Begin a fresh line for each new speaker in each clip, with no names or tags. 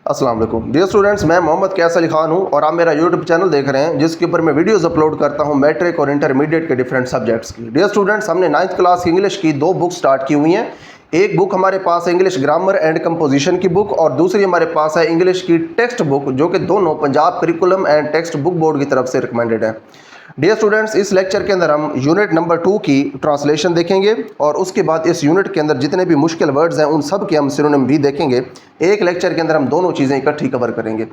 अस्सलाम वालेकुम dear students, मैं मोहम्मद कैस अली खान हूं और आप मेरा यूट्यूब चैनल देख रहे हैं जिसके ऊपर मैं वीडियोस अपलोड करता हूं मैट्रिक और इंटरमीडिएट के डिफरेंट सब्जेक्ट्स की। डियर स्टूडेंट्स, हमने 9th क्लास की इंग्लिश की 2 बुक स्टार्ट की हुई हैं। एक बुक हमारे पास है इंग्लिश ग्रामर एंड कंपोजिशन की बुक और दूसरी हमारे पास है इंग्लिश की टेक्स्ट बुक, जो कि दोनों Punjab curriculum and text book board की तरफ से रिकमेंडेड है। डियर स्टूडेंट्स, इस लेक्चर के अंदर हम यूनिट नंबर 2 की ट्रांसलेशन देखेंगे और उसके बाद इस यूनिट के अंदर जितने भी मुश्किल वर्ड्स हैं उन सब के हम सिनोनिम भी देखेंगे। एक लेक्चर के अंदर हम दोनों चीज़ें इकट्ठी कवर करेंगे।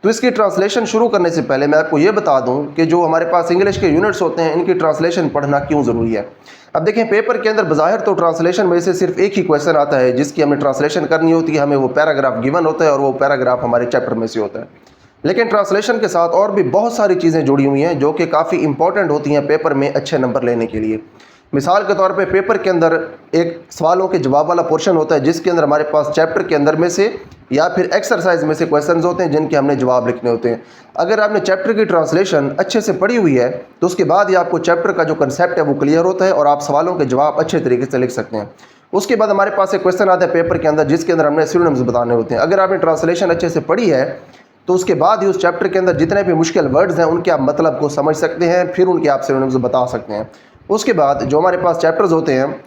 तो इसकी ट्रांसलेशन शुरू करने से पहले मैं आपको ये बता दूं कि जो हमारे पास इंग्लिश के यूनिट्स होते हैं इनकी ट्रांसलेशन पढ़ना क्यों ज़रूरी है। अब देखें, पेपर के अंदर बज़ाहिर तो ट्रांसलेशन में से सिर्फ एक ही क्वेश्चन आता है जिसकी हमें ट्रांसलेशन करनी होती है। हमें वो पैराग्राफ गिवन होता है और वो पैराग्राफ हमारे चैप्टर में से होता है। लेकिन ट्रांसलेशन के साथ और भी बहुत सारी चीज़ें जुड़ी हुई हैं जो कि काफ़ी इंपॉर्टेंट होती हैं पेपर में अच्छे नंबर लेने के लिए। मिसाल के तौर पे पेपर के अंदर एक सवालों के जवाब वाला पोर्शन होता है जिसके अंदर हमारे पास चैप्टर के अंदर में से या फिर एक्सरसाइज में से क्वेश्चंस होते हैं जिनके हमने जवाब लिखने होते हैं। अगर आपने चैप्टर की ट्रांसलेशन अच्छे से पढ़ी हुई है तो उसके बाद ही आपको चैप्टर का जो कंसेप्ट है वो क्लियर होता है और आप सवालों के जवाब अच्छे तरीके से लिख सकते हैं। उसके बाद हमारे पास एक क्वेश्चन आता है पेपर के अंदर जिसके अंदर हमने सिनोनिम्स बताने होते हैं। अगर आपने ट्रांसलेशन अच्छे से पढ़ी है तो उसके बाद ही उस चैप्टर के अंदर जितने भी मुश्किल वर्ड्स हैं उनके आप मतलब को समझ सकते हैं, फिर उनके आप सिनोनिम्स बता सकते हैं। उसके बाद जो हमारे पास चैप्टर्स होते हैं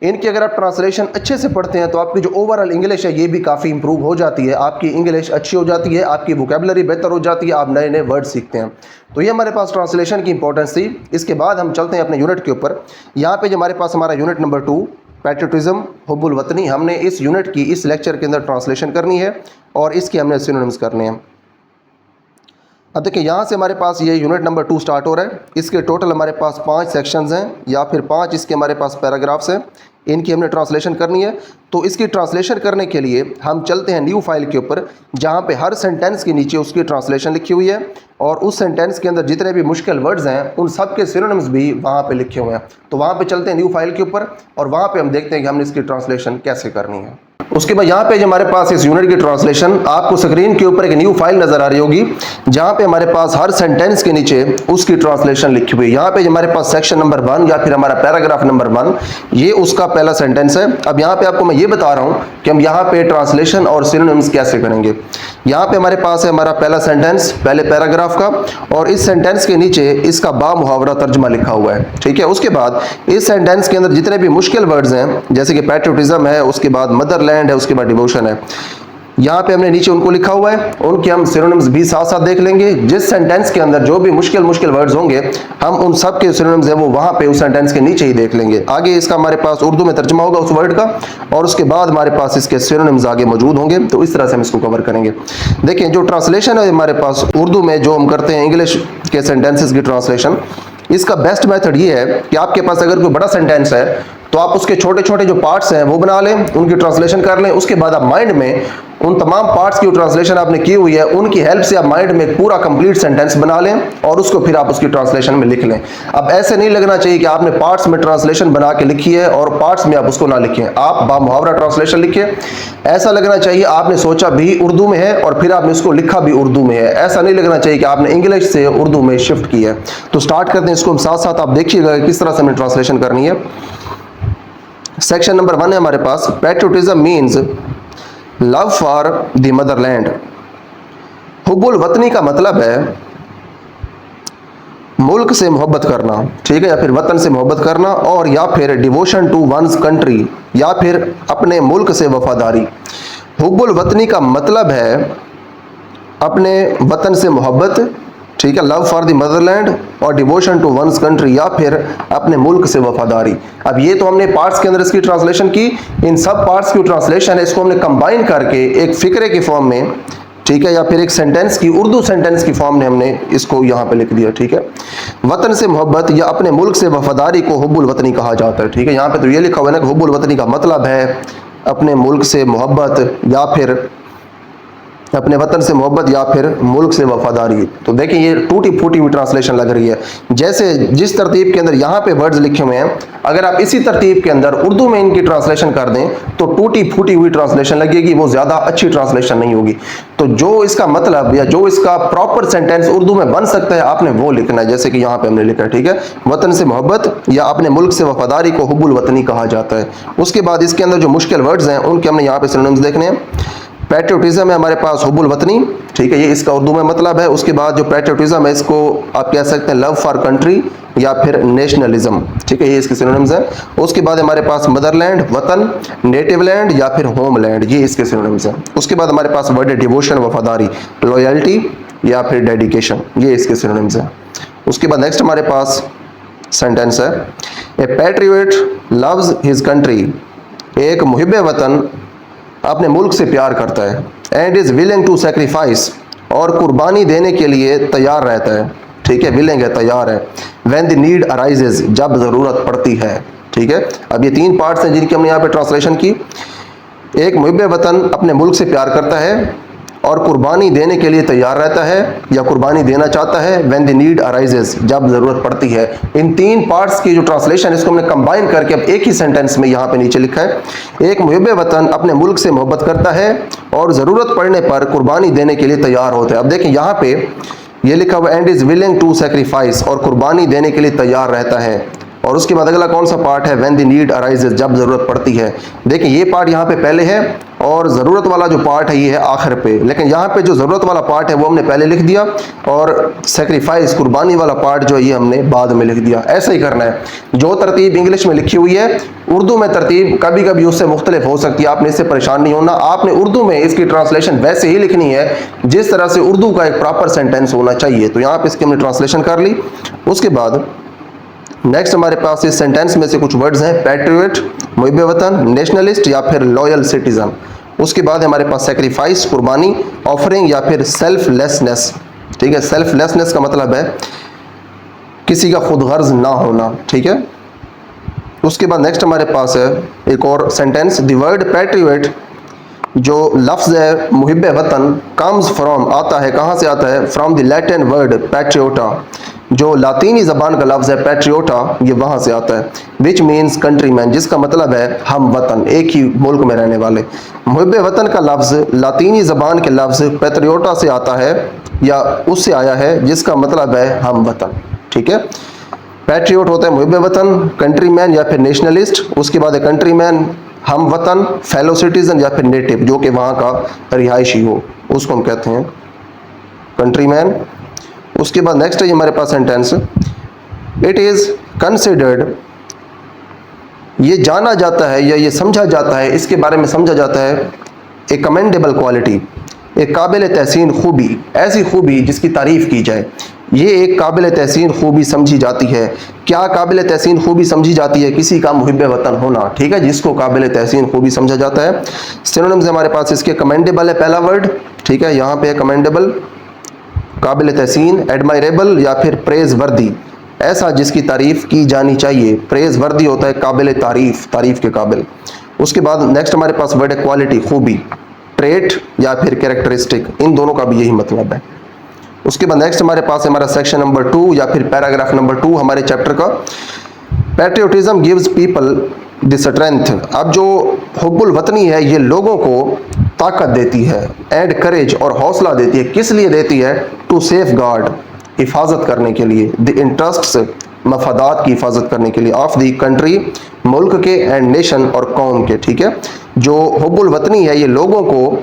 इनकी अगर आप ट्रांसलेशन अच्छे से पढ़ते हैं तो आपकी जो ओवरऑल इंग्लिश है ये भी काफ़ी इंप्रूव हो जाती है। आपकी इंग्लिश अच्छी हो जाती है, आपकी वोकेबलरी बेहतर हो जाती है, आप नए नए वर्ड सीखते हैं। तो ये हमारे पास ट्रांसलेशन की इंपॉर्टेंस थी। इसके बाद हम चलते हैं अपने यूनिट के ऊपर। यहाँ पे जो हमारे पास हमारा यूनिट नंबर 2 पैट्रियोटिज्म हुब्बुल वतनी, हमने इस यूनिट की इस लेक्चर के अंदर ट्रांसलेशन करनी है और इसके हमने सिनोनिम्स करने हैं। अब देखिए, यहाँ से हमारे पास ये यूनिट नंबर 2 स्टार्ट हो रहा है। इसके टोटल हमारे पास 5 सेक्शंस हैं या फिर 5 इसके हमारे पास पैराग्राफ्स हैं। इनकी हमने ट्रांसलेशन करनी है। तो इसकी ट्रांसलेशन करने के लिए हम चलते हैं न्यू फाइल के ऊपर जहाँ पे हर सेंटेंस के नीचे उसकी ट्रांसलेशन लिखी हुई है और उस सेंटेंस के अंदर जितने भी मुश्किल वर्ड्स हैं उन सब के सिनोनिम्स भी वहाँ पे लिखे हुए हैं। तो वहाँ पे चलते हैं न्यू फाइल के ऊपर और वहाँ पे हम देखते हैं कि हमने इसकी ट्रांसलेशन कैसे करनी है। उसके बाद यहाँ पे जो हमारे पास इस यूनिट की ट्रांसलेशन आपको स्क्रीन के ऊपर एक न्यू फाइल नजर आ रही होगी जहाँ पे हमारे पास हर सेंटेंस के नीचे उसकी ट्रांसलेशन लिखी हुई है। यहाँ पे हमारे पास सेक्शन नंबर 1 या फिर हमारा पैराग्राफ नंबर 1 ये उसका पहला सेंटेंस है। अब यहाँ पे आपको मैं ये बता रहा हूँ कि हम यहाँ पे ट्रांसलेशन और सिनोनिम्स कैसे करेंगे। यहाँ पे हमारे पास है हमारा पहला सेंटेंस पहले पैराग्राफ का और इस सेंटेंस के नीचे इसका बामुहावरा तर्जुमा लिखा हुआ है, ठीक है। उसके बाद इस सेंटेंस के अंदर जितने भी मुश्किल वर्ड्स हैं जैसे कि पैट्रियोटिज्म है, उसके बाद मदरलैंड है, उसके बाद डिवोशन है, यहाँ पे हमने नीचे उनको लिखा हुआ है। उनके हम सिनोनिम्स भी साथ साथ देख लेंगे। जिस सेंटेंस के अंदर जो भी मुश्किल वर्ड्स होंगे हम उन सब के सिनोनिम्स हैं वो वहाँ पे उस सेंटेंस के नीचे ही देख लेंगे। आगे इसका हमारे पास उर्दू में तर्जुमा होगा उस वर्ड का और उसके बाद हमारे पास इसके सिनोनिम्स आगे मौजूद होंगे। तो इस तरह से हम इसको कवर करेंगे। देखिए, जो ट्रांसलेशन है हमारे पास उर्दू में जो हम करते हैं इंग्लिश के सेंटेंसेस की ट्रांसलेशन, इसका बेस्ट मेथड ये है कि आपके पास अगर कोई बड़ा सेंटेंस है तो आप उसके छोटे छोटे जो पार्ट्स हैं वो बना लें, उनकी ट्रांसलेशन कर लें। उसके बाद आप माइंड में उन तमाम पार्ट्स की ट्रांसलेशन आपने की हुई है उनकी हेल्प से आप माइंड में एक पूरा कंप्लीट सेंटेंस बना लें और उसको फिर आप उसकी ट्रांसलेशन में लिख लें। अब ऐसे नहीं लगना चाहिए कि आपने पार्ट्स में ट्रांसलेशन बना के लिखी है और पार्ट्स में आप उसको ना लिखें। आप बामुहावरा ट्रांसलेशन लिखिए। ऐसा लगना चाहिए आपने सोचा भी उर्दू में है और फिर आपने इसको लिखा भी उर्दू में है। ऐसा नहीं लगना चाहिए कि आपने इंग्लिश से उर्दू में शिफ्ट की है। तो स्टार्ट करते हैं इसको हम साथ साथ, आप देखिएगा किस तरह से हमें ट्रांसलेशन करनी है। सेक्शन नंबर 1 है हमारे पास patriotism means love for the motherland. हुब्बुल वतनी का मतलब है मुल्क से मोहब्बत करना, ठीक है, या फिर वतन से मोहब्बत करना, और या फिर डिवोशन टू वंस कंट्री या फिर अपने मुल्क से वफादारी। हुब्बुल वतनी का मतलब है अपने वतन से मोहब्बत, ठीक है, लव फॉर द मदरलैंड, और डिवोशन टू वंस कंट्री या फिर अपने मुल्क से वफादारी। अब ये तो हमने पार्ट्स के अंदर इसकी ट्रांसलेशन की। इन सब पार्ट्स की ट्रांसलेशन है इसको हमने कंबाइन करके एक फिक्रे की फॉर्म में, ठीक है, या फिर एक सेंटेंस की उर्दू सेंटेंस की फॉर्म में हमने इसको यहाँ पे लिख दिया, ठीक है। वतन से मोहब्बत या अपने मुल्क से वफादारी को हुब्बुल वतनी कहा जाता है, ठीक है। यहाँ पे तो ये लिखा हुआ है ना कि हुब्बुल वतनी का मतलब है अपने मुल्क से मोहब्बत या फिर अपने वतन से मोहब्बत या फिर मुल्क से वफादारी। तो देखिए, ये टूटी फूटी हुई ट्रांसलेशन लग रही है। जैसे जिस तरतीब के अंदर यहाँ पे वर्ड्स लिखे हुए हैं अगर आप इसी तरतीब के अंदर उर्दू में इनकी ट्रांसलेशन कर दें तो टूटी फूटी हुई ट्रांसलेशन लगेगी, वो ज़्यादा अच्छी ट्रांसलेशन नहीं होगी। तो जो इसका मतलब या जो इसका प्रॉपर सेंटेंस उर्दू में बन सकता है आपने वो लिखना है, जैसे कि यहाँ पे हमने लिखा है, ठीक है। वतन से मोहब्बत या अपने मुल्क से वफादारी को हुब्बुल वतनी कहा जाता है। उसके बाद इसके अंदर जो मुश्किल वर्ड्स हैं उनके हमने यहाँ पे सिनोनिम्स देखने हैं। पैट्रियोटिज्म है हमारे पास हुब्बुल वतनी, ठीक है, ये इसका उर्दू में मतलब है। उसके बाद जो पैट्रियोटिज्म है इसको आप कह सकते हैं लव फॉर कंट्री या फिर नेशनलिज्म, ठीक है, ये इसके सिनोनिम्स हैं। उसके बाद हमारे पास मदरलैंड, वतन, नेटिव लैंड या फिर होमलैंड, ये इसके सिनोनिम्स हैं। उसके बाद हमारे पास वर्ड है डिवोशन, वफादारी, लॉयल्टी या फिर डेडिकेशन, ये इसके सिनोनिम्स हैं। उसके बाद नेक्स्ट हमारे पास सेंटेंस है, a patriot loves his country, एक मुहिब वतन अपने मुल्क से प्यार करता है, and is willing to sacrifice, और कुर्बानी देने के लिए तैयार रहता है, ठीक है, विलिंग है, तैयार है। व्हेन द नीड अराइजेज, जब ज़रूरत पड़ती है, ठीक है। अब ये तीन पार्ट्स हैं जिनकी हमने यहाँ पे ट्रांसलेशन की। एक मुहिब वतन अपने मुल्क से प्यार करता है और कुर्बानी देने के लिए तैयार रहता है या कुर्बानी देना चाहता है, व्हेन द नीड अराइजेज, जब ज़रूरत पड़ती है। इन तीन पार्ट्स की जो ट्रांसलेशन इसको हमने कंबाइन करके अब एक ही सेंटेंस में यहाँ पे नीचे लिखा है, एक मुहिब वतन अपने मुल्क से मोहब्बत करता है और ज़रूरत पड़ने पर कुर्बानी देने के लिए तैयार होता है। अब देखिए यहाँ पे ये लिखा हुआ and is willing to sacrifice, और कुर्बानी देने के लिए तैयार रहता है। और उसके बाद अगला कौन सा पार्ट है, व्हेन द नीड अराइजेज, जब ज़रूरत पड़ती है। देखिए ये पार्ट यहाँ पे पहले है और ज़रूरत वाला जो पार्ट है ये है आखिर पे, लेकिन यहाँ पे जो ज़रूरत वाला पार्ट है वो हमने पहले लिख दिया और सेक्रीफाइस, कुर्बानी वाला पार्ट जो है ये हमने बाद में लिख दिया। ऐसा ही करना है। जो तरतीब इंग्लिश में लिखी हुई है, उर्दू में तरतीब कभी कभी उससे मुख्तलिफ हो सकती है, आपने इससे परेशान नहीं होना। आपने उर्दू में इसकी ट्रांसलेशन वैसे ही लिखनी है जिस तरह से उर्दू का एक प्रॉपर सेंटेंस होना चाहिए। तो यहाँ पे इसकी हमने ट्रांसलेशन कर ली। उसके बाद नेक्स्ट हमारे पास इस सेंटेंस में से कुछ वर्ड्स हैं, पैट्रियट, मुहिब वतन, नेशनलिस्ट या फिर लॉयल सिटीजन। उसके बाद हमारे पास सेक्रीफाइस, कुर्बानी, ऑफरिंग या फिर सेल्फलेसनेस, ठीक है। सेल्फलेसनेस का मतलब है किसी का खुद गर्ज ना होना, ठीक है। उसके बाद नेक्स्ट हमारे पास है एक और सेंटेंस, द वर्ड पैट्रियट, जो लफ्ज़ है मुहिब वतन, कम्स फ्रॉम, आता है, कहाँ से आता है, फ्रॉम द लैटिन वर्ड पैट्रियोटा, जो लातीनी ज़बान का लफ्ज़ है पैट्रियोटा, ये वहाँ से आता है, विच मीन्स कंट्रीमैन, जिसका मतलब है हम वतन, एक ही मुल्क में रहने वाले। मुहिब वतन का लफ्ज़ लातीनी ज़बान के लफ्ज़ पैट्रियोटा से आता है या उससे आया है, जिसका मतलब है हम वतन, ठीक है। पैट्रियोट होता है मुहिब वतन, कंट्रीमैन या फिर नेशनलिस्ट। उसके बाद है कंट्रीमैन हम वतन, फेलो सिटीजन या फिर नेटिव, जो कि वहाँ का रिहायशी हो, उसको हम कहते हैं कंट्रीमैन। उसके बाद नेक्स्ट है हमारे पास सेंटेंस, इट इज़ कंसिडर्ड, ये जाना जाता है या ये समझा जाता है, इसके बारे में समझा जाता है, ए कमेंडेबल क्वालिटी, एक काबिल तहसीन खूबी, ऐसी खूबी जिसकी तारीफ़ की जाए, ये एक काबिल तहसीन खूबी समझी जाती है। क्या काबिल तहसीन खूबी समझी जाती है, किसी का मुहिब वतन होना, ठीक है, जिसको काबिल तहसीन खूबी समझा जाता है। सिनोनिम्स हमारे पास इसके कमेंडेबल है पहला वर्ड, ठीक है, यहाँ पे है कमेंडेबल, काबिल तहसीन, एडमायरेबल या फिर प्रेज वर्दी, ऐसा जिसकी तारीफ़ की जानी चाहिए। प्रेज वर्दी होता है काबिल तारीफ़, तारीफ़ के काबिल। उसके बाद नेक्स्ट हमारे पास वर्ड है क्वालिटी, खूबी, ट्रेट या फिर कैरेक्टरिस्टिक, इन दोनों का भी यही मतलब है। उसके बाद नेक्स्ट हमारे पास हमारा सेक्शन नंबर 2 या फिर पैराग्राफ नंबर 2 हमारे चैप्टर का, patriotism gives people the strength. अब जो हुब्बुल वतनी है ये लोगों को ताकत देती है, एंड करेज और हौसला देती है। किस लिए देती है, टू सेफ गार्ड, हिफाजत करने के लिए, द इंटरेस्ट्स, मफादात की हिफाजत करने के लिए, ऑफ द कंट्री, मुल्क के, एंड नेशन और कौम के, ठीक है। जो हुब्बुल वतनी है ये लोगों को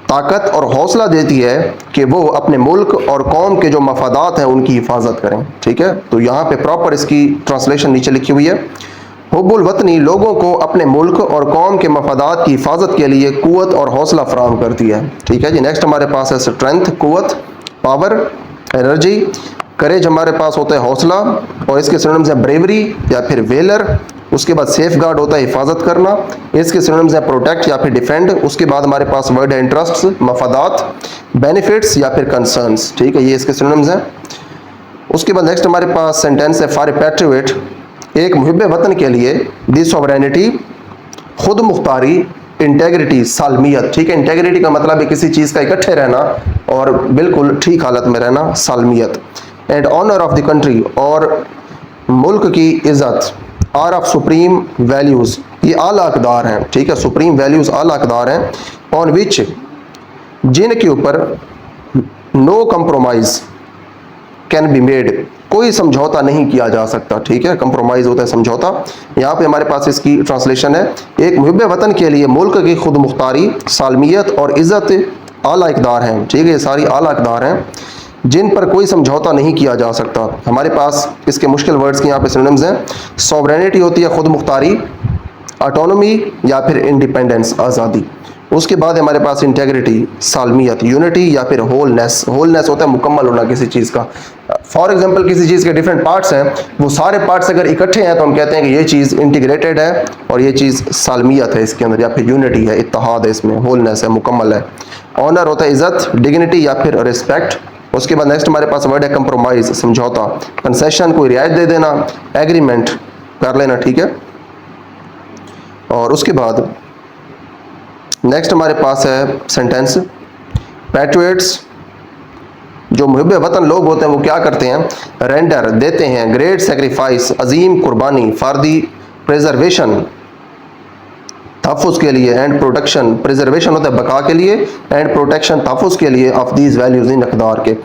ताकत और हौसला देती है कि वो अपने मुल्क और कौम के जो मफादात हैं उनकी हिफाजत करें, ठीक है। तो यहाँ पे प्रॉपर इसकी ट्रांसलेशन नीचे लिखी हुई है, हुब्बुल वतनी लोगों को अपने मुल्क और कौम के मफादात की हिफाजत के लिए कुव्वत और हौसला फराहम करती है, ठीक है जी। नेक्स्ट हमारे पास है स्ट्रेंथ, कुव्वत, पावर, एनर्जी, करेज हमारे पास होता है हौसला, और इसके सिनोनिम्स हैं ब्रेवरी या फिर वेलर। उसके बाद सेफ गार्ड होता है हिफाजत करना, इसके सिनोनिम्स हैं प्रोटेक्ट या फिर डिफेंड। उसके बाद हमारे पास वर्ड है इंटरेस्ट्स, मफादात, बेनिफिट्स या फिर कंसर्न्स, ठीक है, ये इसके सिनोनिम्स हैं। उसके बाद नेक्स्ट हमारे पास सेंटेंस है फॉर ए पैट्रियट, एक मुहिब वतन के लिए, दी सॉवरेनिटी, खुद मुख्तारी, इंटेग्रिटी, सालमियत, ठीक है। इंटेग्रिटी का मतलब है किसी चीज़ का इकट्ठे रहना और बिल्कुल ठीक हालत में रहना, सालमियत, and honour of the country, और मुल्क की इज़्ज़त, आर ऑफ सुप्रीम वैल्यूज़, ये आला अक़दार हैं, ठीक है, सुप्रीम वैल्यूज़ आला अक़दार हैं, ऑन विच, जिनके ऊपर no compromise can be made, कोई समझौता नहीं किया जा सकता, ठीक है, कंप्रोमाइज़ होता है समझौता। यहाँ पे हमारे पास इसकी ट्रांसलेशन है, एक मुहिब वतन के लिए मुल्क की खुद मुख्तारी, सालमियत और इज़्ज़त आला इक़दार हैं, ठीक है, ये सारी आला इक़दार हैं जिन पर कोई समझौता नहीं किया जा सकता। हमारे पास इसके मुश्किल वर्ड्स के यहाँ पे सिनोनिम्स हैं। सॉवरेनिटी होती है खुद मुख्तारी, ऑटोनॉमी या फिर इंडिपेंडेंस, आज़ादी। उसके बाद हमारे पास इंटेग्रिटी, सालमियत, यूनिटी या फिर होलनेस। होलनेस होता है मुकम्मल होना किसी चीज़ का। फॉर एग्जांपल किसी चीज़ के डिफरेंट पार्ट्स हैं, वो सारे पार्ट्स अगर इकट्ठे हैं तो हम कहते हैं कि ये चीज़ इंटीग्रेटेड है और ये चीज़ सालमियत है इसके अंदर, या फिर यूनिटी है, इत्तेहाद है इसमें, होलनेस है, मुकम्मल है। ऑनर होता है इज़्ज़त, डिग्निटी या फिर रिस्पेक्ट। उसके बाद नेक्स्ट हमारे पास वर्ड है कंप्रोमाइज़, समझौता, कंसेशन, कोई रियायत दे देना, एग्रीमेंट कर लेना, ठीक है। और उसके बाद नेक्स्ट हमारे पास है सेंटेंस, पैट्रियट्स, जो मुहिब वतन लोग होते हैं वो क्या करते हैं, रेंडर देते हैं, ग्रेट सेक्रीफाइस, अजीम कुर्बानी, फॉर दी प्रिजर्वेशन, तहफ़्फ़ुज़ के लिए, एंड प्रोटेक्शन, प्रिजर्वेशन होता है बका के लिए, एंड प्रोटेक्शन तहफ़्फ़ुज़ के लिए, ऑफ दीज वैल्यूज़, इन अक़दार के।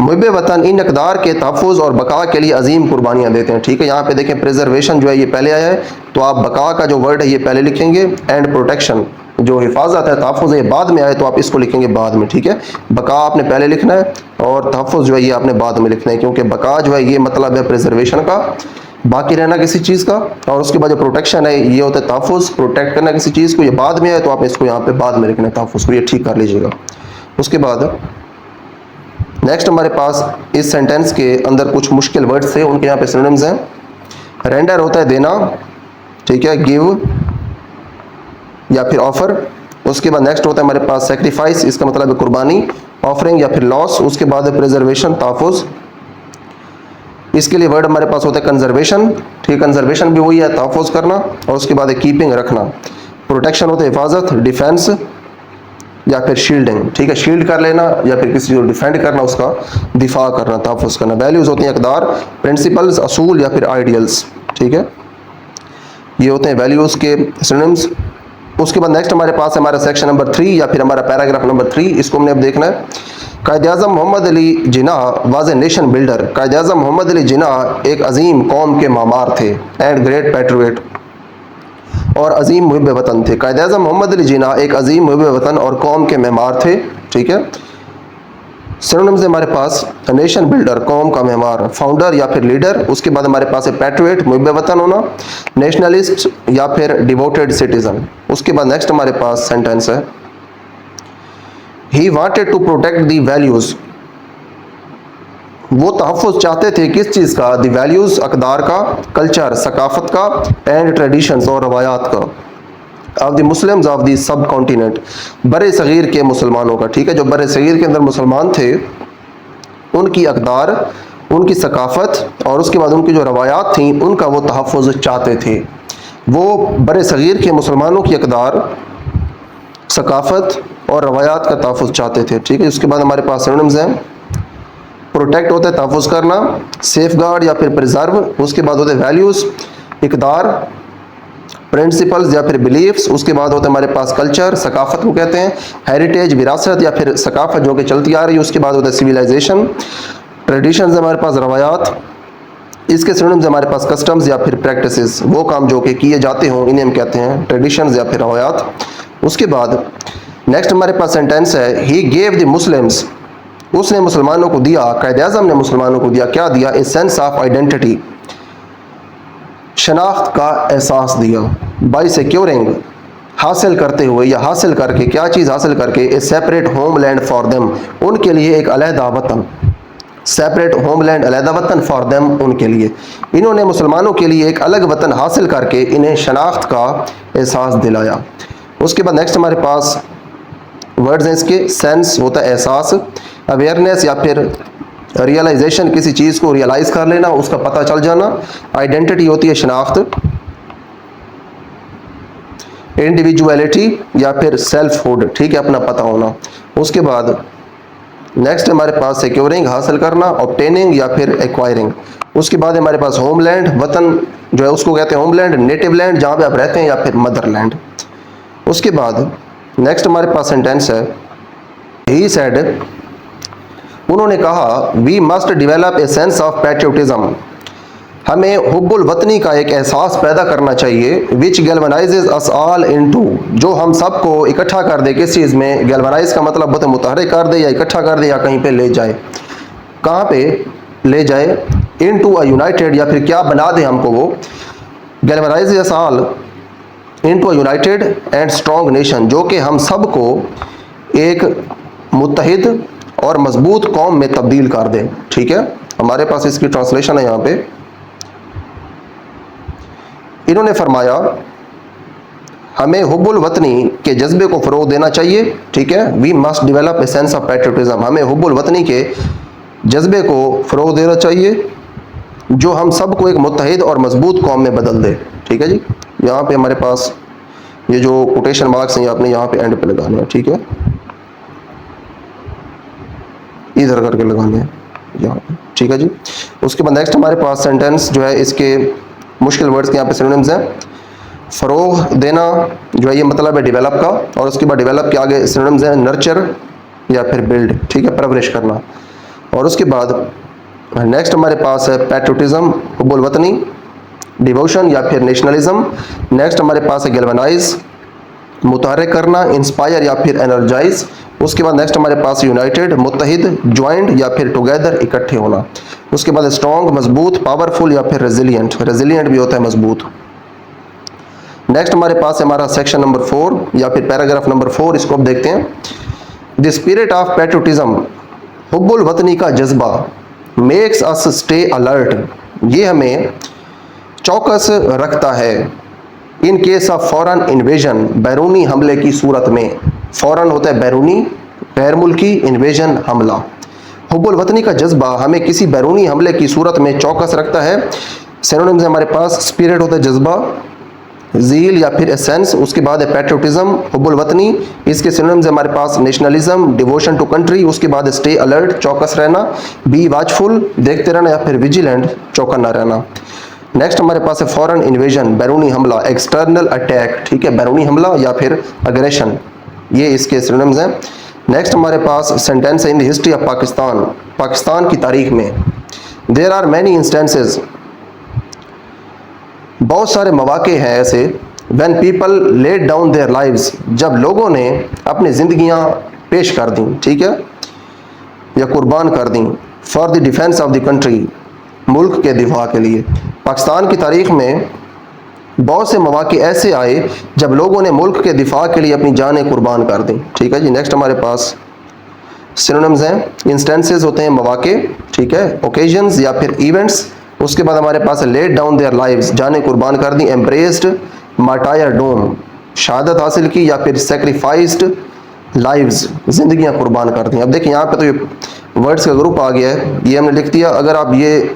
मुहिब वतन इन अक़दार के तहफ़्फ़ुज़ और बका के लिए अजीम कुर्बानियाँ देते हैं, ठीक है। यहाँ पे देखें प्रिजर्वेशन जो है ये पहले आया है, तो आप बका का जो वर्ड है ये पहले लिखेंगे, एंड प्रोटेक्शन जो हिफाजत है, तहफ़्फ़ुज़ है, ये बाद में आए तो आप इसको लिखेंगे बाद में, ठीक है। बका आपने पहले लिखना है और तहफ़्फ़ुज़ जो है ये आपने बाद में लिखना है, क्योंकि बका जो है ये मतलब है प्रिजर्वेशन का, बाकी रहना किसी चीज़ का, और उसके बाद जो प्रोटेक्शन है ये होता है तहफ़्फ़ुज़, प्रोटेक्ट करना किसी चीज़ को, ये बाद में आए तो आप इसको यहाँ पे बाद में लिखना है तहफ़्फ़ुज़ को, ये ठीक कर लीजिएगा। उसके बाद नेक्स्ट हमारे पास इस सेंटेंस के अंदर कुछ मुश्किल वर्ड्स थे, उनके यहाँ पे सिनोनिम्स हैं। रेंडर होता है देना, ठीक है, गिव या फिर ऑफर। उसके बाद नेक्स्ट होता है हमारे पास सेक्रीफाइस, इसका मतलब है कुर्बानी, ऑफरिंग या फिर लॉस। उसके बाद है प्रिजर्वेशन, तहफ़्फ़ुज़, इसके लिए वर्ड हमारे पास होता है कंजर्वेशन, ठीक, कंजर्वेशन भी वही है, तहफ़्फ़ुज़ करना। और उसके बाद है कीपिंग, रखना। प्रोटेक्शन होता है हिफाजत, डिफेंस या फिर शील्डिंग, ठीक है, शील्ड कर लेना या फिर किसी को डिफेंड करना, उसका दिफा करना, तहफ़्फ़ुज़ करना। वैल्यूज़ होती हैं अक़दार, प्रिंसिपल्स, असूल या फिर आइडियल्स, ठीक है, ये होते हैं वैल्यूज़ के सिनोनिम्स। उसके बाद नेक्स्ट हमारे पास है हमारा सेक्शन नंबर 3 या फिर हमारा पैराग्राफ नंबर 3, इसको हमने अब देखना है। Quaid-e-Azam Mohammad Ali Jinnah was a nation builder, Quaid-e-Azam Mohammad Ali Jinnah एक अजीम कौम के मामार थे, एंड ग्रेट पैट्रियट, और अजीम मुहिब वतन थे। कायद-ए-आज़म मोहम्मद अली जिन्नाह एक अजीम मुहिब वतन और कौम के मेमार थे, ठीक है। सिनोनिम्स है हमारे पास, नेशन बिल्डर, कौम का मेमार, फाउंडर या फिर लीडर। उसके बाद हमारे पास है पैट्रियट, मुहिब वतन होना, नेशनलिस्ट या फिर डिवोटेड सिटीजन। उसके बाद नेक्स्ट हमारे पास सेंटेंस है, he wanted to protect the values, वो तहफ़्फ़ुज़ चाहते थे किस चीज़ का, दी वैल्यूज़, अक़दार का, कल्चर, सकाफ़त का, एंड ट्रेडिशंस और रवायात का, of the Muslims of the sub continent, बरे सग़ीर के मुसलमानों का, ठीक है, जो बरे सग़ीर के अंदर मुसलमान थे उनकी अक़दार, उनकी सकाफ़त और उसके बाद उनकी जो रवायात थी उनका वो तहफ़्फ़ुज़ चाहते थे। वो बरे सग़ीर के मुसलमानों की अक़दार, सकाफ़त और रवायात का तहफ़्फ़ुज़ चाहते थे, ठीक है। उसके बाद हमारे पास सिनोनिम्स हैं, प्रोटेक्ट होता है तहफ़्फ़ुज़ करना, सेफ गार्ड या फिर प्रिजर्व। उसके बाद होते हैं वैल्यूज़, इक़दार, प्रिंसिपल्स या फिर बिलीफ्स। उसके बाद होता है हमारे पास कल्चर, सकाफ़त को कहते हैं, हेरिटेज, विरासत या फिर सकाफ़त जो कि चलती आ रही है। उसके बाद होता है सिविलाइजेशन, ट्रेडिशंस हमारे पास, रवायात। इसके सिनोनिम्स हमारे पास कस्टम्स या फिर प्रैक्टिसेस, वो काम जो कि किए जाते हों इन्हें हम कहते हैं ट्रेडिशंस या फिर रवायात। उसके बाद नेक्स्ट हमारे पास सेंटेंस है, ही गेव द मुस्लिम्स, उसने मुसलमानों को दिया, कायद-ए-आज़म ने मुसलमानों को दिया, क्या दिया, ए सेंस ऑफ आइडेंटिटी, शनाख्त का एहसास दिया, बाय सिक्योरिंग, हासिल करते हुए या हासिल करके, क्या चीज़ हासिल करके, ए सेपरेट होमलैंड फॉर देम, उनके लिए एक अलहदा वतन, सेपरेट होमलैंड, अलहदा वतन, फॉर देम, उनके लिए। इन्होंने मुसलमानों के लिए एक अलग वतन हासिल करके इन्हें शनाख्त का एहसास दिलाया। उसके बाद नेक्स्ट हमारे पास वर्ड्स हैं इसके, सेंस होता है एहसास, अवेयरनेस या फिर रियलाइजेशन, किसी चीज़ को रियलाइज़ कर लेना, उसका पता चल जाना। आइडेंटिटी होती है शनाख्त, इंडिविजुअलिटी या फिर सेल्फहुड, ठीक है, अपना पता होना। उसके बाद नेक्स्ट हमारे पास सिक्योरिंग, हासिल करना, ऑब्टेनिंग या फिर एक्वायरिंग। उसके बाद हमारे पास होमलैंड, वतन जो है उसको कहते हैं होमलैंड, नेटिव लैंड जहाँ पे आप रहते हैं, या फिर मदरलैंड। उसके बाद नेक्स्ट हमारे पास सेंटेंस है, ही सेड, उन्होंने कहा we must develop a sense of patriotism, हमें हुब्बुल वतनी का एक एहसास पैदा करना चाहिए, विच गैल्वनाइजेज अस ऑल इनटू, जो हम सबको इकट्ठा कर दे। किस चीज़ में? गैल्वनाइज का मतलब होता है मुतहरिक कर दे या इकट्ठा कर दे या कहीं पे ले जाए। कहाँ पे ले जाए? इनटू अ यूनाइटेड, या फिर क्या बना दे हमको वो। Galvanises us all into a united and strong nation, जो कि हम सबको एक मुत्तहिद और मजबूत कौम में तब्दील कर दे। ठीक है, हमारे पास इसकी ट्रांसलेशन है यहाँ पे। इन्होंने फरमाया हमें हुब्बुल वतनी के जज्बे को फ़रोग़ देना चाहिए। ठीक है, we must develop a sense of patriotism, हमें हुब्बुल वतनी के जज्बे को फ़रोग़ देना चाहिए जो हम सबको एक मुत्तहिद और मजबूत कौम में बदल दे। ठीक है जी, यहाँ पे हमारे पास ये जो कोटेशन मार्क्स हैं आपने यहाँ पे एंड पे लगाने हैं। ठीक है, इधर करके लगाने हैं यहाँ पे। ठीक है जी, उसके बाद नेक्स्ट हमारे पास सेंटेंस जो है, इसके मुश्किल वर्ड्स के यहाँ पे सिनोनिम्स हैं। फ़रोग़ देना जो है ये मतलब है डेवलप का, और उसके बाद डेवलप के आगे सिनोनिम्स हैं नर्चर या फिर बिल्ड। ठीक है, परवरिश करना। और उसके बाद नेक्स्ट हमारे पास है पैट्रियोटिज्म, हुब्बुल वतनी, डिवोशन या फिर नेशनलिज्म। नेक्स्ट हमारे पास है गैल्वनाइज, मुतहरिक करना, इंस्पायर या फिर एनर्जाइज। उसके बाद नेक्स्ट हमारे पास यूनाइटेड, मुत्तहिद, ज्वाइंट या फिर टुगेदर, इकट्ठे होना। उसके बाद स्ट्रॉन्ग, मजबूत, पावरफुल या फिर रेजिलियंट, रेजिलियंट भी होता है मजबूत। नेक्स्ट हमारे पास है हमारा सेक्शन नंबर 4 या फिर पैराग्राफ नंबर 4, इसको अब देखते हैं। द स्पिरिट ऑफ पैट्रियोटिज्म, हुब्बुल वतनी का जज्बा, मेक्स अस स्टे अलर्ट, ये हमें चौकस रखता है। In case of foreign invasion, बैरूनी हमले की सूरत में। फॉरेन होता है बैरूनी, गैर मुल्की, इन्वेजन हमला। हुब्बुल वतनी का जज्बा हमें किसी बैरूनी हमले की सूरत में चौकस रखता है। सिनोनिम्स है हमारे पास, स्पिरिट होता है जज्बा, ज़ील या फिर एसेंस। उसके बाद है पैट्रियोटिज्म, हुब्बुल वतनी। इसके सिनोनिम्स है हमारे पास नेशनलिज्म, डिवोशन टू कंट्री। उसके बाद स्टे अलर्ट, चौकस रहना, बी वॉचफुल, देखते रहना, या फिर विजिलेंट, चौकन्ना रहना। नेक्स्ट हमारे पास है फॉरेन इन्वेजन, बैरूनी हमला, एक्सटर्नल अटैक। ठीक है, बैरूनी हमला या फिर अग्रेशन, ये इसके सिनोनिम्स हैं। नेक्स्ट हमारे पास सेंटेंस है in the history of Pakistan, Pakistan की तारीख में। देयर आर मैनी इंस्टेंसेस, बहुत सारे मौके हैं ऐसे, when people laid down their lives, जब लोगों ने अपनी ज़िंदगियां पेश कर दी। ठीक है, या कुर्बान कर दी, for the defence of the country, मुल्क के दिफा के लिए। पाकिस्तान की तारीख में बहुत से मौके ऐसे आए जब लोगों ने मुल्क के दिफा के लिए अपनी जानें कुर्बान कर दी। ठीक है जी, नेक्स्ट हमारे पास सिनोनिम्स हैं, इंस्टेंसेस होते हैं मौके। ठीक है, ओकेजन्स या फिर इवेंट्स। उसके बाद हमारे पास है लेड डाउन देयर लाइव्स, जानें कुर्बान कर दी, एम्ब्रेस्ड, मार्टायर डोम, शहादत हासिल की, या फिर सेक्रीफाइस्ड लाइव्स, जिंदगियां कुर्बान कर दी। अब देखिए यहाँ पे तो ये वर्ड्स का ग्रुप आ गया है, ये हमने लिख दिया। अगर आप ये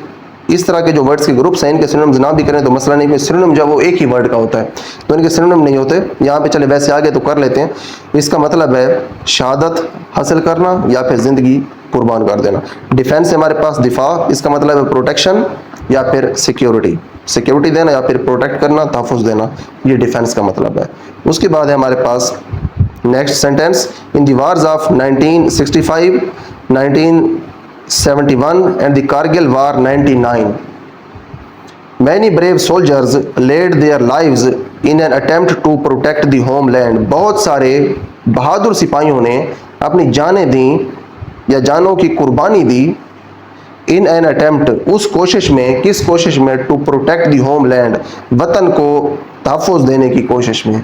इस तरह के जो वर्ड्स के ग्रुप्स हैं इनके सिनोनिम्स ना भी करें तो मसला नहीं, सिनोनिम जो वो एक ही वर्ड का होता है तो इनके सिनोनिम नहीं होते। यहाँ पे चले वैसे आगे तो कर लेते हैं। इसका मतलब है शहादत हासिल करना या फिर ज़िंदगी कुर्बान कर देना। डिफेंस है हमारे पास दिफा, इसका मतलब है प्रोटेक्शन या फिर सिक्योरिटी, सिक्योरिटी देना या फिर प्रोटेक्ट करना, तहफ़्फ़ुज़ देना, ये डिफेंस का मतलब है। उसके बाद है हमारे पास next sentence, in the wars of 1965, 1971 and the Kargil War 99, many brave soldiers laid their lives in an attempt to protect the homeland, बहुत सारे बहादुर सिपाहियों ने अपनी जानें दी या जानों की कुर्बानी दी, इन एन अटेम्प्ट, उस कोशिश में, किस कोशिश में, टू प्रोटेक्ट द होमलैंड, वतन को तहफ़्फ़ुज़ देने की कोशिश में।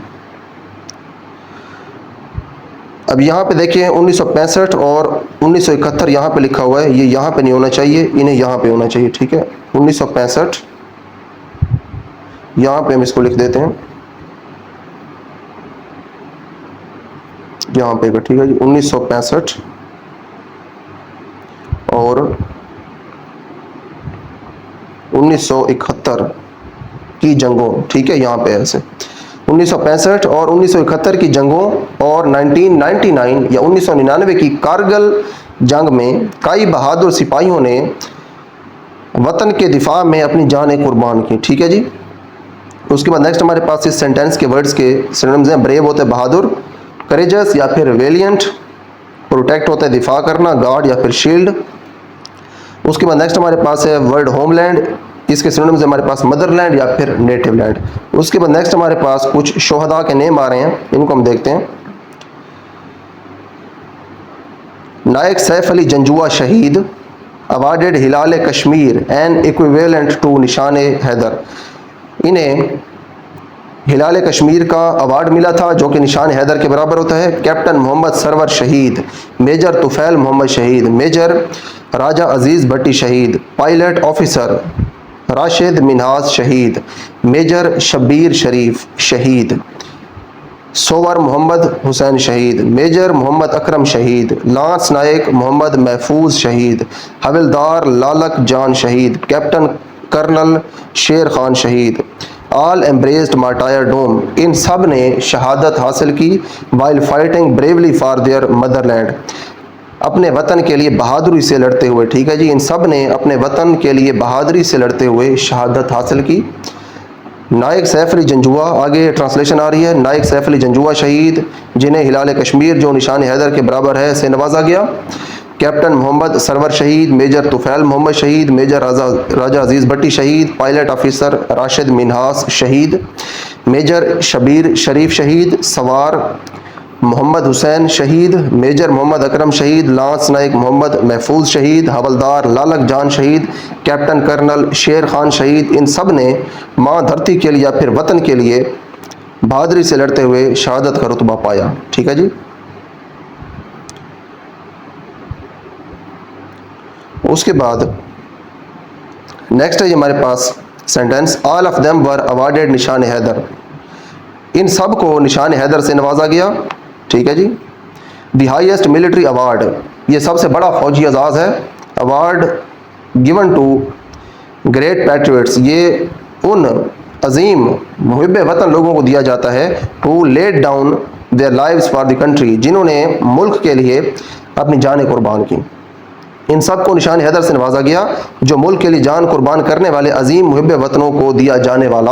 अब यहाँ पे देखिए 1965 और 1971 यहाँ पे लिखा हुआ है, ये यहाँ पे नहीं होना चाहिए, इन्हें यहाँ पे होना चाहिए। ठीक है, 1965 यहाँ पे हम इसको लिख देते हैं, यहाँ पे। ठीक है जी, 1965 और 1971 की जंगों। ठीक है, यहाँ पे ऐसे 1965 और 1971 की जंगों और 1999 या 1999 की कारगिल जंग में कई बहादुर सिपाहियों ने वतन के दिफा में अपनी जानें कुर्बान की। ठीक है जी, उसके बाद नेक्स्ट हमारे पास इस सेंटेंस के वर्ड्स के सिनोनिम्स हैं, ब्रेव होते हैं बहादुर, करेजस या फिर वेलियंट, प्रोटेक्ट होता है दिफा करना, गार्ड या फिर शील्ड। उसके बाद नेक्स्ट हमारे पास है वर्ड होमलैंड, इसके सिनोनिम्स हमारे पास मदरलैंड या फिर नेटिव लैंड। उसके बाद नेक्स्ट हमारे पास कुछ शोहदा के नेम आ रहे हैं, इनको हम देखते हैं। नायक सैफ अली जंजुआ शहीद awarded Hilal Kashmir and equivalent to Nishan Haider. इन्हें हिलाल कश्मीर का अवार्ड मिला था जो कि निशान हैदर के बराबर होता है। कैप्टन मोहम्मद सरवर शहीद, मेजर तुफैल मोहम्मद शहीद, मेजर राजा अजीज़ भट्टी शहीद, पायलट ऑफिसर राशिद मिनहास शहीद, मेजर शब्बीर शरीफ शहीद, सोवर मोहम्मद हुसैन शहीद, मेजर मोहम्मद अकरम शहीद, लांस नायक मोहम्मद महफूज शहीद, हवलदार लालक जान शहीद, कैप्टन कर्नल शेर खान शहीद, ऑल एम्ब्रेस्ड मार्टायर डोम। इन सब ने शहादत हासिल की while fighting bravely for their Motherland, अपने वतन के लिए बहादुरी से लड़ते हुए। ठीक है जी, इन सब ने अपने वतन के लिए बहादुरी से लड़ते हुए शहादत हासिल की। नायक सैफ अली जंजुआ, आगे ट्रांसलेशन आ रही है, नायक सैफ अली जंजुआ शहीद जिन्हें हिलाल कश्मीर जो निशान हैदर के बराबर है से नवाजा गया। कैप्टन मोहम्मद सरवर शहीद, मेजर तुफैल मोहम्मद शहीद, मेजर राजा अजीज़ भट्टी शहीद, पायलट ऑफिसर राशिद मिनहास शहीद, मेजर शबीर शरीफ शहीद, सवार मोहम्मद हुसैन शहीद, मेजर मोहम्मद अकरम शहीद, लांस नायक मोहम्मद महफूज शहीद, हवलदार लालक जान शहीद, कैप्टन कर्नल शेर खान शहीद। इन सब ने माँ धरती के लिए या फिर वतन के लिए बहादुरी से लड़ते हुए शहादत का रुतबा पाया। ठीक है जी। उसके बाद नेक्स्ट है हमारे पास sentence, all of them were awarded Nishan Haider. इन सब को निशान हैदर से नवाजा गया। ठीक है जी। द हाईएस्ट मिलिट्री अवार्ड, ये सबसे बड़ा फौजी एजाज़ है। Award given to great patriots, ये उन अजीम मुहिब वतन लोगों को दिया जाता है to let down their lives for the country, जिन्होंने मुल्क के लिए अपनी जानें कुर्बान की। इन सब को निशान हैदर से नवाजा गया जो मुल्क के लिए जान कुर्बान करने वाले अजीम मुहिब वतनों को दिया जाने वाला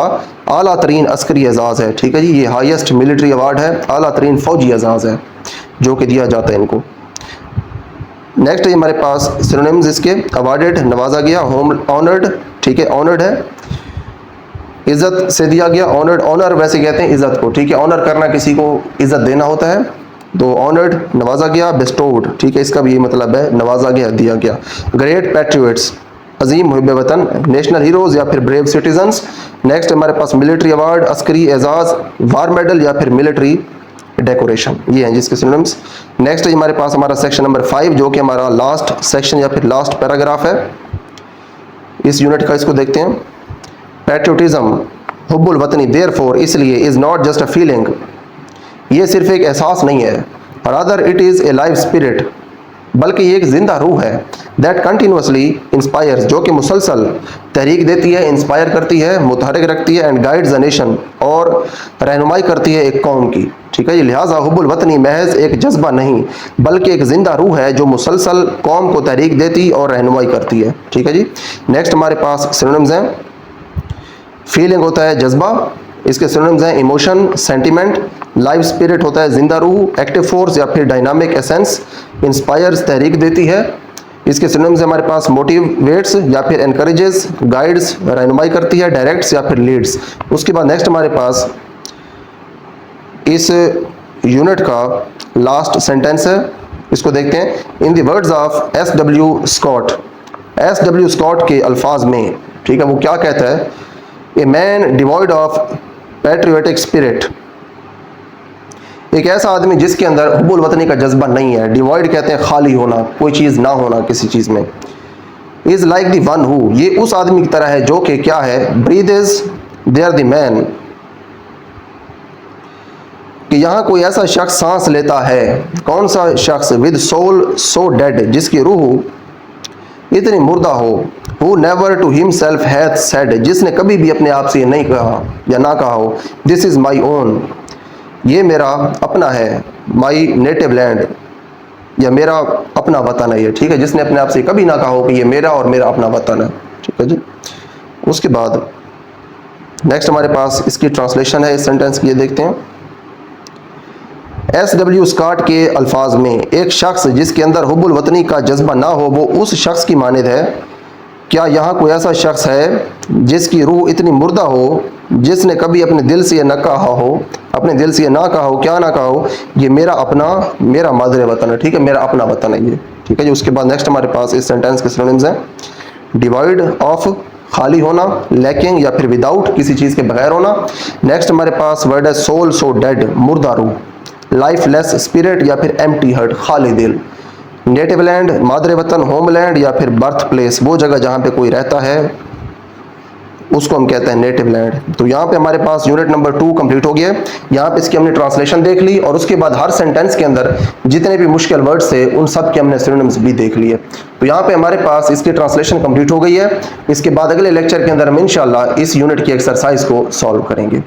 आला तरीन अस्करी एजाज़ है। ठीक है जी, ये हाईएस्ट मिलिट्री अवार्ड है, आला तरीन फौजी एजाज़ है जो कि दिया जाता है इनको। नेक्स्ट है हमारे पास सिनोनिम्स इसके, अवार्डेड नवाजा गया, होम ऑनर्ड, ठीक है ऑनर्ड है, इज़्ज़त से दिया गया, ऑनर्ड ऑनर वैसे कहते हैं इज़्ज़त को। ठीक है, ऑनर करना किसी को इज़्ज़त देना होता है, तो ऑनर्ड नवाजा गया, बेस्टोड, ठीक है इसका भी ये मतलब है नवाजा गया, दिया गया। ग्रेट पैट्रियट्स, अजीम मुहिब वतन, नेशनल हीरोज़ या फिर ब्रेव सिटीजन्स। नेक्स्ट हमारे पास मिलिट्री अवार्ड, अस्करी एजाज़, वार मेडल या फिर मिलिट्री डेकोरेशन, ये हैं जिसके सिनोनिम्स। नेक्स्ट है हमारे पास हमारा सेक्शन नंबर 5 जो कि हमारा लास्ट सेक्शन या फिर लास्ट पैराग्राफ है इस यूनिट का, इसको देखते हैं। पैट्रियोटिज्म, हुब्बुल वतनी, देयरफॉर इसलिए, is not just a feeling, ये सिर्फ एक एहसास नहीं है, rather it is a life spirit, बल्कि ये एक जिंदा रूह है। दैट कंटिन्यूसली इंस्पायर्स, जो कि मुसलसल तहरीक देती है, इंस्पायर करती है, मुतहरिक रखती है, एंड गाइड्स अ नेशन, और रहनुमाई करती है एक कौम की। ठीक है जी, लिहाजा हुब्बुल वतनी महज एक जज्बा नहीं बल्कि एक जिंदा रूह है जो मुसलसल कौम को तहरीक देती और रहनुमाई करती है। ठीक है जी। नेक्स्ट हमारे पास सिनोनिम्स हैं। फीलिंग होता है जज्बा, इसके सिनोनिम्स हैं इमोशन, सेंटिमेंट, लाइफ स्पिरिट होता है जिंदा रूह, एक्टिव फोर्स या फिर डायनामिक एसेंस, इंस्पायर्स तहरीक देती है, इसके सिनोनिम्स हमारे पास मोटिवेट्स या फिर एनकरेजेस, गाइड्स रहनुमाई करती है, डायरेक्ट्स या फिर लीड्स। उसके बाद नेक्स्ट हमारे पास इस यूनिट का लास्ट सेंटेंस है, इसको देखते हैं। In the words of S W. Scott, S W. Scott के अल्फाज में, ठीक है, वो क्या कहता है, a man devoid of patriotic spirit, एक ऐसा आदमी जिसके अंदर हुब्बुल वतनी का जज्बा नहीं है, डिवॉइड कहते हैं खाली होना, कोई चीज़ ना होना किसी चीज़ में, is like the one who, ये उस आदमी की तरह है जो कि क्या है, breathes there the man, कि यहाँ कोई ऐसा शख्स सांस लेता है, कौन सा शख्स, विद सोल सो डेड, जिसकी रूह इतनी मुर्दा हो, who never to himself hath said, जिसने कभी भी अपने आप से ये नहीं कहा या ना कहा हो, दिस इज़ माई ओन, ये मेरा अपना है, माई नेटिव लैंड, या मेरा अपना वतन है ये। ठीक है, जिसने अपने आप से कभी ना कहा हो कि ये मेरा और मेरा अपना वतन है। ठीक है जी। उसके बाद नेक्स्ट हमारे पास इसकी ट्रांसलेशन है इस सेंटेंस की, ये देखते हैं। S.W. स्कॉट के अल्फाज में, एक शख्स जिसके अंदर हुब्बुल वतनी का जज्बा ना हो वो उस शख्स की मानद है। क्या यहाँ कोई ऐसा शख्स है जिसकी रूह इतनी मुर्दा हो, जिसने कभी अपने दिल से ये न कहा हो, अपने दिल से ये ना कहा हो, क्या ना कहा हो, ये मेरा अपना, मेरा मादरे वतन है, ठीक है, मेरा अपना वतन है ये, ठीक है जी। उसके बाद नेक्स्ट हमारे पास इस सेंटेंस के सिनोनिम्स हैं। डिवाइड ऑफ, खाली होना, लैकिंग या फिर विदाउट, किसी चीज़ के बगैर होना। नेक्स्ट हमारे पास वर्ड है सोल, सो डेड, मुर्दा रूह। लाइफलेस स्पिरिट या फिर एम्प्टी हार्ट, खाली दिल। नेटिव लैंड, मादरे वतन, होमलैंड या फिर बर्थ प्लेस, वो जगह जहाँ पे कोई रहता है उसको हम कहते हैं नेटिव लैंड। तो यहाँ पे हमारे पास यूनिट नंबर 2 कंप्लीट हो गया। यहाँ पे इसकी हमने ट्रांसलेशन देख ली और उसके बाद हर सेंटेंस के अंदर जितने भी मुश्किल वर्ड्स थे उन सब के हमने सिनोनिम्स भी देख लिए। तो यहाँ पे हमारे पास इसकी ट्रांसलेशन कंप्लीट हो गई है। इसके बाद अगले लेक्चर के अंदर हम इंशाल्लाह इस यूनिट की एक्सरसाइज को सॉल्व करेंगे।